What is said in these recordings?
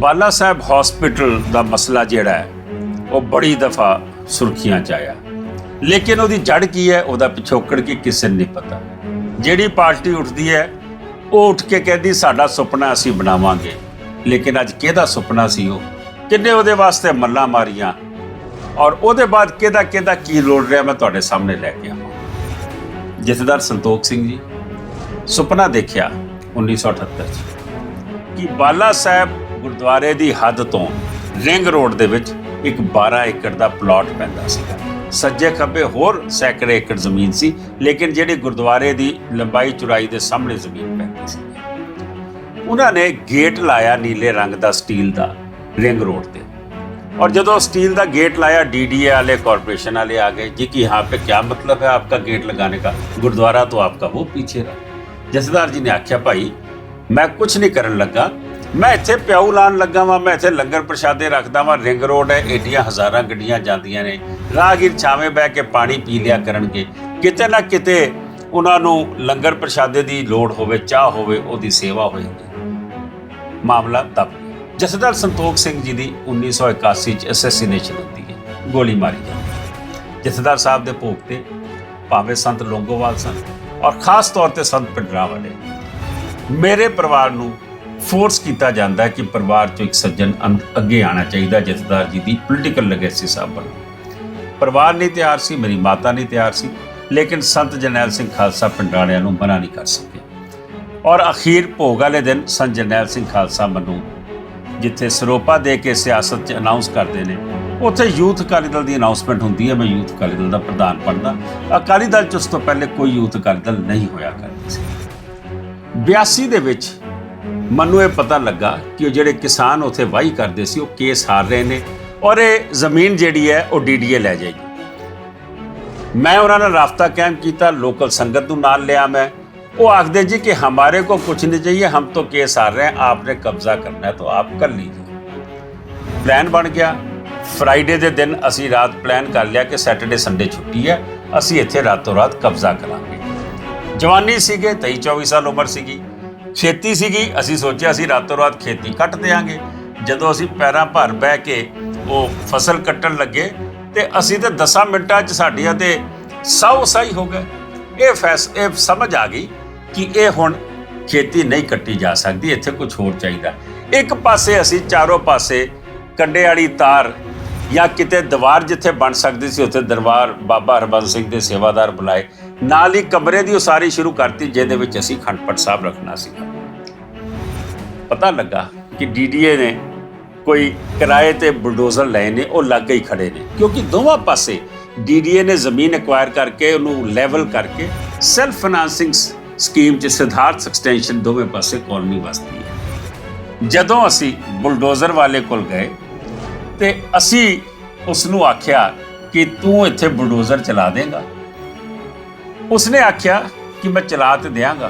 बाला साहब हॉस्पिटल का मसला जिहड़ा है वो बड़ी दफ़ा सुर्खियां च आया, लेकिन उसकी जड़ की है, उसका पिछोकड़ की किसी नहीं पता। जिहड़ी पार्टी उठती है वो उठ के कहती साडा सुपना असी बनावांगे, लेकिन अज किहदा सुपना सी वो, किन्ने उहदे वास्ते मल्लां मारियां और उहदे बाद किहदा किहदा की लोड़ रहा, मैं तुहाडे सामने लैके आवां। जथेदार संतोख सिंह जी सुपना देखिया 1978 कि बाला साहब गुरुद्वारे की हद तो रिंग रोड दे विच एक 12 एकड़ का प्लॉट पैंदा सीगा। सज्जे खब्बे होर सैकड़े एकड़ जमीन सी, लेकिन जिहड़ी गुरुद्वारे की लंबाई चौड़ाई के सामने जमीन पैंदी सी। उन्होंने गेट लाया नीले रंग का स्टील का रिंग रोड पे, और जदों स्टील का गेट लाया DDA वाले कॉरपोरेशन वाले आ गए जी कि यहाँ पे क्या मतलब है आपका गेट लगाने का, गुरुद्वारा तो आपका वो पीछे रहा। जथेदार जी ने आख्या भाई मैं कुछ नहीं करन लगा, मैं इत्थे प्याऊ लान लगा वा, मैं इत्थे लंगर प्रशादे रखदा वा। रिंग रोड है, एडियां हज़ारां गड्डियां जांदियां ने, राहगीर छावें बह के पानी पी लिया करनगे, किते ना किते उन्हां नूं लंगर प्रशादे की लोड़ होवे, चाह होवे, उहदी सेवा होएगी। मामला दब गया। जथेदार संतोख सिंह जी की 1981 असैसीनेशन होती है, गोली मारी जाती है। जथेदार साहब के भोग ते भावें संत लोंगोवाल सन और खास तौर पर संत पिंडरा वाले, मेरे परिवार नूं फोर्स किया जाता है कि परिवार चो एक सज्जन अगे आना चाहिए जथेदार जी की पोलीटिकल लेगेसी साहब वालों। परिवार नहीं तैयार सी, मेरी माता नहीं तैयार सी, लेकिन संत जरनैल सिंह खालसा पिंडाणियां नूं मना नहीं कर सके। और अखीर भोग वाले दिन संत जरनैल सिंह खालसा मैनूं जिथे सरोपा दे के सियासत च अनाउंस करते हैं, उत्थे यूथ अकाली दल की अनाउंसमेंट होती है। मैं यूथ अकाली दल का प्रधान बनदा। अकाली दल च उस तो पहले कोई यूथ अकाली दल नहीं होया करती सी। 82 दे विच ਮੈਨੂੰ ਇਹ पता लगा कि ਜਿਹੜੇ किसान उत्थे वाही करते सी, वो केस हार रहे हैं और ये जमीन जिहड़ी है वो DDA लै जाएगी। मैं उन्होंने राबता कायम किया, लोकल संगत नूं नाल लिया। मैं वो आखदे जी कि हमारे को कुछ नहीं चाहिए, हम तो केस हार रहे हैं, आपने कब्जा करना है तो आप कर लीजिए। प्लान बन गया। फ्राइडे के दिन असी रात प्लान कर लिया कि सैटरडे संडे छुट्टी है, असी इत्थे रातों रात कब्जा करांगे। जवानी सीगे, 23-24 साल उम्र सीगी, खेती सीगी, असी सोचिया असी रातों रात खेती कट देंगे। जदों असी पैरां भर बह के वो फसल कट्टन लगे तो असी तो 10 मिनटां च साडियां ते साओ साई हो गए। ये समझ आ गई कि ये हुण खेती नहीं कट्टी जा सकती, इत्थे कुछ होर चाहिए। एक पासे असी चारों पासे कंडे वाली तार या किते दीवार जिथे बन सकती सी उत्थे दरबार बाबा हरबंस सिंह के सेवादार बुलाए, नाल ही कमरे की उसारी शुरू करती जिहदे विच असीं अखंड पाठ साहब रखना सीगा। पता लगा कि DDA ने कोई किराए ते बुलडोजर लए ने, वो लग ही खड़े ने, क्योंकि दोवां पासे DDA ने जमीन एक्वायर करके उन्होंने लैवल करके सैल्फ फाइनांसिंग स्कीम च सिद्धार्थ एक्सटेंशन दोवें पासे कॉलोनी वसती है। जदों असी बुलडोजर वाले कोल गए तो असी उसनूं आख्या कि तू इत्थे बुलडोजर चला देगा। उसने आख्या कि मैं चला तो देंगा,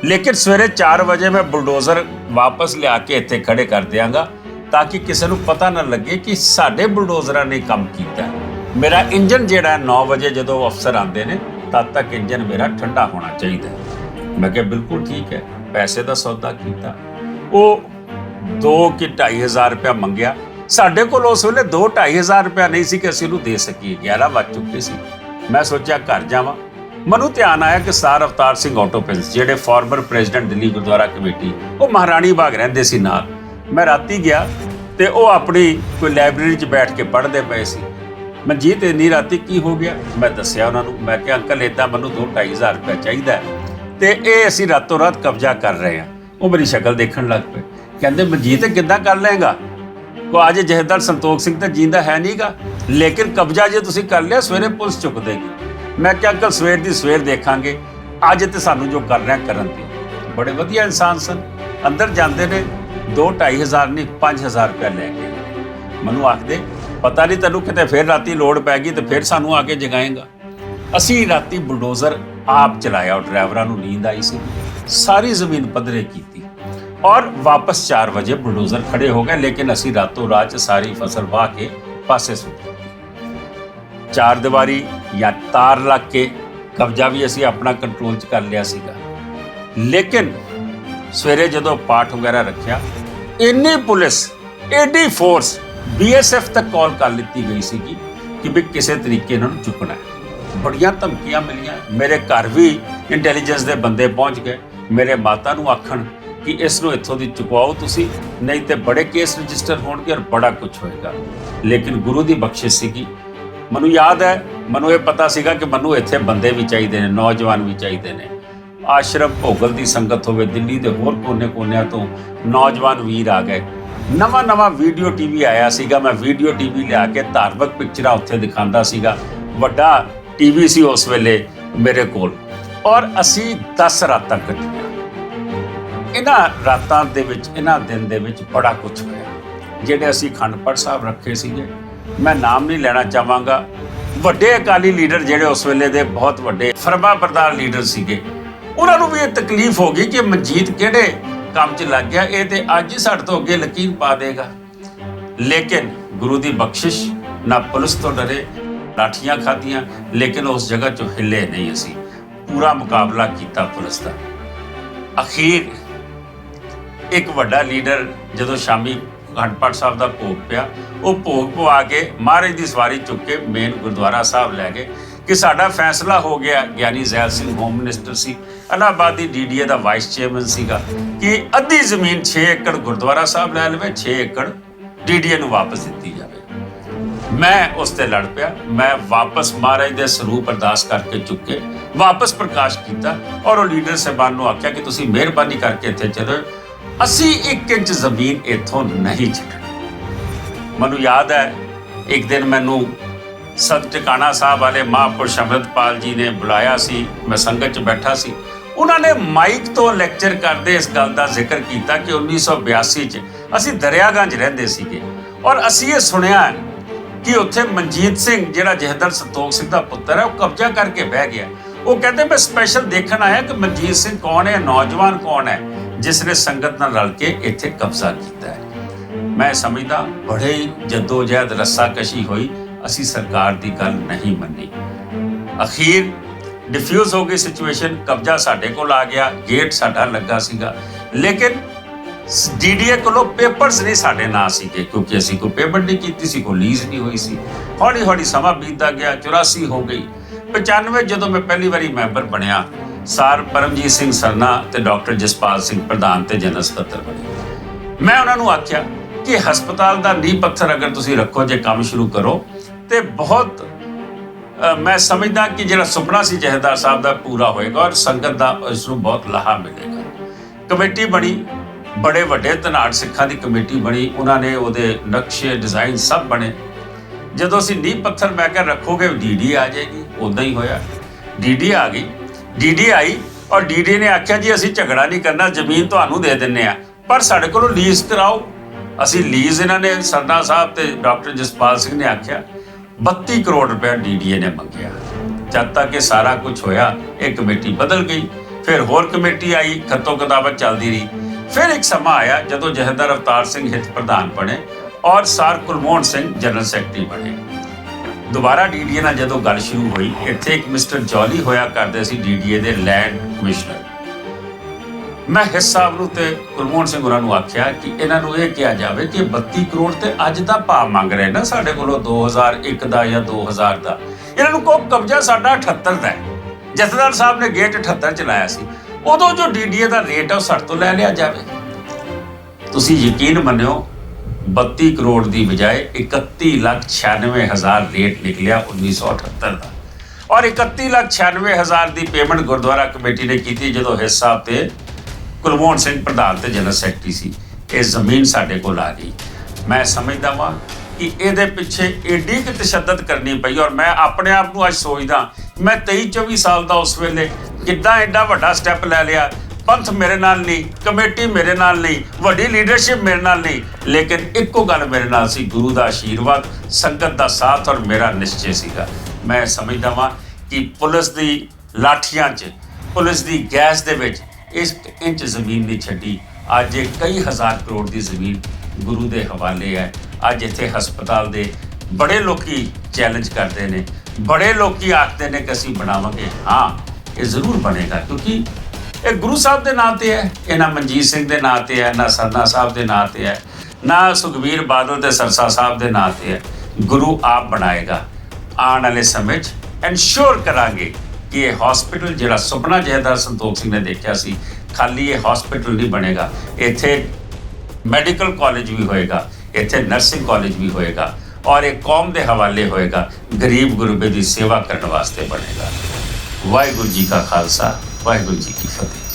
लेकिन सवेरे 4 बजे मैं बुलडोजर वापस लिया के इत्थे खड़े कर देंगा ताकि किसी को पता ना लगे कि साडे बुलडोजरां ने काम किया। मेरा इंजन जिहड़ा 9 बजे जो अफसर आते हैं तद तक इंजन मेरा ठंडा होना चाहिए। मैं क्या बिल्कुल ठीक है, पैसे का सौदा किया। वो 2-2.5 हज़ार रुपया मंगया। साडे कोल उस वेले 2-2.5 हज़ार रुपया नहीं सी कि असीं उहनूं दे सकीए। 11 बज चुके सी। मैं सोचा घर जावां। ਮੈਨੂੰ ਧਿਆਨ ਆਇਆ ਕਿ sir Avtar Singh auto Pence ਜਿਹੜੇ farmer president Delhi Gurdwara committee, ਉਹ ਮਹਾਰਾਣੀ ਬਾਗ ਰਹਿੰਦੇ ਸੀ ਨਾਲ। ਮੈਂ ਰਾਤੀ ਗਿਆ ਤੇ ਉਹ ਆਪਣੀ ਕੋਈ ਲਾਇਬ੍ਰੇਰੀ 'ਚ ਬੈਠ ਕੇ ਪੜ੍ਹਦੇ ਪਏ ਸੀ। ਮਨਜੀਤ ਇੰਨੀ ਰਾਤੀ ਕੀ ਹੋ ਗਿਆ? ਮੈਂ ਦੱਸਿਆ ਉਹਨਾਂ ਨੂੰ। ਮੈਂ ਕਿਹਾ ਅੰਕਲ ਇੱਦਾਂ ਮੈਨੂੰ 2-2.5 ਹਜ਼ਾਰ ਰੁਪਇਆ ਚਾਹੀਦਾ ਤੇ ਇਹ ਅਸੀਂ ਰਾਤੋਂ ਰਾਤ ਕਬਜ਼ਾ ਕਰ ਰਹੇ ਹਾਂ। ਉਹ ਮੇਰੀ ਸ਼ਕਲ ਦੇਖਣ ਲੱਗ ਪਏ। ਕਹਿੰਦੇ ਮਨਜੀਤ ਕਿੱਦਾਂ ਕਰ ਲਏਗਾ? ਉਹ ਅੱਜ ਜਥੇਦਾਰ ਸੰਤੋਖ ਸਿੰਘ ਤਾਂ ਜਿੰਦਾ ਹੈ ਨਹੀਂਗਾ, ਲੇਕਿਨ ਕਬਜ਼ਾ ਜੇ ਤੁਸੀਂ ਕਰ ਲਿਆ ਸਵੇਰੇ ਪੁਲਿਸ ਚੁੱਕ ਦੇਗੀ। मैं क्या अंकल सवेर की सवेर देखांगे, अज तो सानू जो कर रहे करन दी। बड़े वधिया इंसान सन। अंदर जाते ने 2-2.5 हज़ार नहीं 5 हज़ार रुपया लै गए। मैनू आखदे पता नहीं तैनूं किते फिर राती लोड़ पै गई तो फिर सानू आके जगाएगा। असी राती बुलडोजर आप चलाया और ड्राइवरां नूं नींद आई सी। सारी जमीन पद्धरे की और वापस 4 बजे बुलडोजर खड़े हो गए, लेकिन असी रातों रात सारी फसल वाह के पासे सुट। 4 दीवारी या तार लग के कब्जा भी असी अपना कंट्रोल च कर लिया सीगा। लेकिन सवेरे जो पाठ वगैरह रखिया, इन्नी पुलिस एडी फोर्स BSF तक कॉल कर ली गई सी कि भी किसी तरीके इन्होंने चुकना है। बड़ियां धमकियां मिलियां, मेरे घर भी इंटैलीजेंस के बंदे पहुंच गए, मेरे माता नूं आखण कि इसनों इत्थों दी चुकवाओ तुसी, नहीं तो बड़े केस रजिस्टर होणगे और बड़ा कुछ होएगा। लेकिन गुरु की बख्शिश सीगी। मैनूं याद है, मैनूं ये पता सीगा कि मैनूं इत्थे बंदे भी चाहिए ने, नौजवान भी चाहिए ने। आश्रम भोगल की संगत होवे, दिल्ली के होर कोने तो नौजवान वीर आ गए। नवा वीडियो टीवी आया सीगा, मैं वीडियो टीवी लिया के धार्मिक पिक्चरां उत्थे दिखांदा सीगा। वड्डा टीवी सी उस वेले मेरे कोल, और असी 10 रातां कट्टियां। इन्हां रातां दे विच, इन्हां दिन दे विच बड़ा कुछ होया। जिहड़े असी अखंड पाठ साहब रखे सीगे, मैं नाम नहीं लेना चाहांगा, वड्डे अकाली लीडर जिहड़े उस वेले दे बहुत वड्डे फरमाबरदार लीडर सीगे, उन्हां नूं भी ये तकलीफ हो गई कि मनजीत किहड़े काम च लग गया, ये तो अज ही साडे तो अगे लकीर पा देगा। लेकिन गुरु की बख्शिश, ना पुलिस तो डरे, लाठियां खाधियां, लेकिन उस जगह चो हिले नहीं। असी पूरा मुकाबला किया पुलिस का। अखीर एक वड्डा लीडर जदों शामी अखंड पाठ साहब का भोग पिया, वो भोग पवा के महाराज की सवारी चुक के मेन गुरुद्वारा साहब लै गए कि साडा फैसला हो गया। ज्ञानी जैल सिंह होम मिनिस्टर सी, इलाहाबादी DDA का वाइस चेयरमैन सीगा कि अद्धी जमीन 6 एकड़ गुरुद्वारा साहब लै लवे, 6 एकड़ DDA नूं वापस दी जाए। मैं उस ते लड़ पिया। मैं वापस महाराज के स्वरूप अरदास करके चुके वापस प्रकाश किया, और वो लीडर साहबान नूं आख्या कि तुसीं मेहरबानी करके इत्थे चलो, असी 1 इंच जमीन इत्थों नहीं छड्डनी। मैनूं याद है, एक दिन मैनूं सत टिकाणा साहब वाले महापुरुष अमृतपाल जी ने बुलाया सी, मैं संगत च बैठा सी। उन्होंने माइक तो लैक्चर करते इस गल का जिक्र किया कि 1982 च असी दरियागंज रहिंदे सीगे, और असी ये सुनिया कि उत्थे मनजीत सिंह जिहड़ा जहदर संतोख सिंह का पुत्र है, वो कब्जा करके बह गया। वो कहते मैं स्पैशल देखण आया कि मनजीत सिंह कौन है, नौजवान कौन है जिसने संगत नाल रल के इत्थे कब्जा किया है। मैं समझदा बड़े ही जद्दोजहद रस्साकशी हुई, असी सरकार की गल नहीं मनी। अखीर डिफ्यूज हो गई सिचुएशन, कब्जा साडे कोल आ गया, गेट साडा लगा सीगा, लेकिन DDA कोलों पेपर्स नहीं साडे नां सीगे, क्योंकि असी कोई पेमेंट नहीं कीती सी, कोई लीज नहीं हुई सी। हौली हौली समा बीतदा गया, 84 हो गई। 95 जदों मैं पहली बारी मैंबर बनया, सार परमजीत सिंह सरना ते डॉक्टर जसपाल सिंह प्रधान ते जनरल सकत्तर बने। मैं उन्होंने आख्या कि हस्पताल का नींह पत्थर अगर तुसीं रखो, जे काम शुरू करो तो बहुत मैं समझदा कि जिहड़ा सुपना सी जहदार साहब का पूरा होएगा, और संगत का इसनूं बहुत लाहा मिलेगा। कमेटी बनी, बड़े वड्डे धनाड़ सिखां की कमेटी बनी, उन्होंने उहदे नक्शे डिजाइन सब बने। जदों असीं नींह पत्थर मैं कह रखोगे DDA आ जाएगी, उदा ही होया। DDA आ गई, DDA आई, और DDA ने आख्या जी असीं झगड़ा नहीं करना, जमीन तुहानूं दे दिंदे आ, पर साडे कोलों लीज कराओ। असीं लीज, इन्हां ने सरना साहब ते डॉक्टर जसपाल सिंह ने आख्या 32 करोड़ रुपया DDA ने मंगया। जद तक ये सारा कुछ होया, एक कमेटी बदल गई, फिर होर कमेटी आई, खत्तो किताबत चलती रही। फिर एक समा आया जदों जहदार अवतार सिंह हित प्रधान बने और सार कुलमोहन सिंह जनरल सैकटरी बने। दोबारा DDA नाल जदों गल शुरू हुई, इत्थे एक मिस्टर जॉली होया करदे सी DDA दे लैंड कमिश्नर। मैं हिस साहब नूं ते कुलमोहन सिंह होरां नूं आख्या कि इन्हां नूं इह किहा जावे कि 32 करोड़ ते अज दा भाव मंग रहे ना साडे कोलों 2001 दा या 2000 दा, इन्हां नूं कहो कब्जा साडा 78 दा है। जथेदार साहब ने गेट 78 च लाया सी, उदों जो DDA का रेट है वो साडे तो लै लिया जाए। तुसीं यकीन मन्नियो 32 करोड़ की बजाय 31,96,000 रेट निकलिया 1978 का, और 31,96,000 की पेमेंट गुरुद्वारा कमेटी ने की जो हिस साहब ते कुलमोहन सिंह प्रधान ते जनरल सैकटरी सी। ये जमीन साडे कोल आ गई। मैं समझदा वां कि ये पिछे एडी कि तशद्दद करनी पई, और मैं अपने आप को अज सोचदा मैं 23-24 साल का उस वेले किद्दां एडा वड्डा स्टैप लै लिया। पंथ मेरे नाल नहीं, कमेटी मेरे नाल नहीं, वड्डी लीडरशिप मेरे नाल नहीं, लेकिन एको गल मेरे नाल सी, गुरु का आशीर्वाद, संगत का साथ और मेरा निश्चय सीगा। मैं समझदा वां कि पुलिस की लाठियां च, पुलिस की गैस दे विच 1 इंच जमीन नहीं छड्डी। अज कई हज़ार करोड़ की जमीन गुरु के हवाले है। अज इत्थे हस्पताल दे बड़े लोकी चैलेंज करते हैं, बड़े लोकी आखते हैं कि असीं बनावांगे। हाँ, ये जरूर बनेगा, क्योंकि ये गुरु साहब के नाम से है, इन्हां मनजीत सिंह के नाम से है, ना सरना साहब के नाम से है, ਨਾ ਸੁਖਬੀਰ ਬਾਦਲ ਤੇ ਸਰਸਾ ਸਾਹਿਬ ਦੇ ਨਾਂ ਤੇ ਹੈ, ਗੁਰੂ ਆਪ ਬਣਾਏਗਾ। ਆਉਣ ਵਾਲੇ ਸਮੇਂ 'ਚ ਇਨਸ਼ੋਰ ਕਰਾਂਗੇ ਕਿ ਇਹ ਹਸਪੀਟਲ ਜਿਹੜਾ ਸੁਪਨਾ ਜਹੇਦਾਰ ਸੰਤੋਖ ਸਿੰਘ ਨੇ ਦੇਖਿਆ ਸੀ, ਖਾਲੀ ਇਹ ਹਸਪੀਟਲ ਨਹੀਂ ਬਣੇਗਾ, ਇੱਥੇ ਮੈਡੀਕਲ ਕਾਲਜ ਵੀ ਹੋਏਗਾ, ਇੱਥੇ ਨਰਸਿੰਗ ਕਾਲਜ ਵੀ ਹੋਏਗਾ ਔਰ ਇਹ ਕੌਮ ਦੇ ਹਵਾਲੇ ਹੋਏਗਾ, ਗਰੀਬ ਗੁਰਬੇ ਦੀ ਸੇਵਾ ਕਰਨ ਵਾਸਤੇ ਬਣੇਗਾ। ਵਾਹਿਗੁਰੂ ਜੀ ਕਾ ਖਾਲਸਾ, ਵਾਹਿਗੁਰੂ ਜੀ ਕੀ ਫਤਿਹ।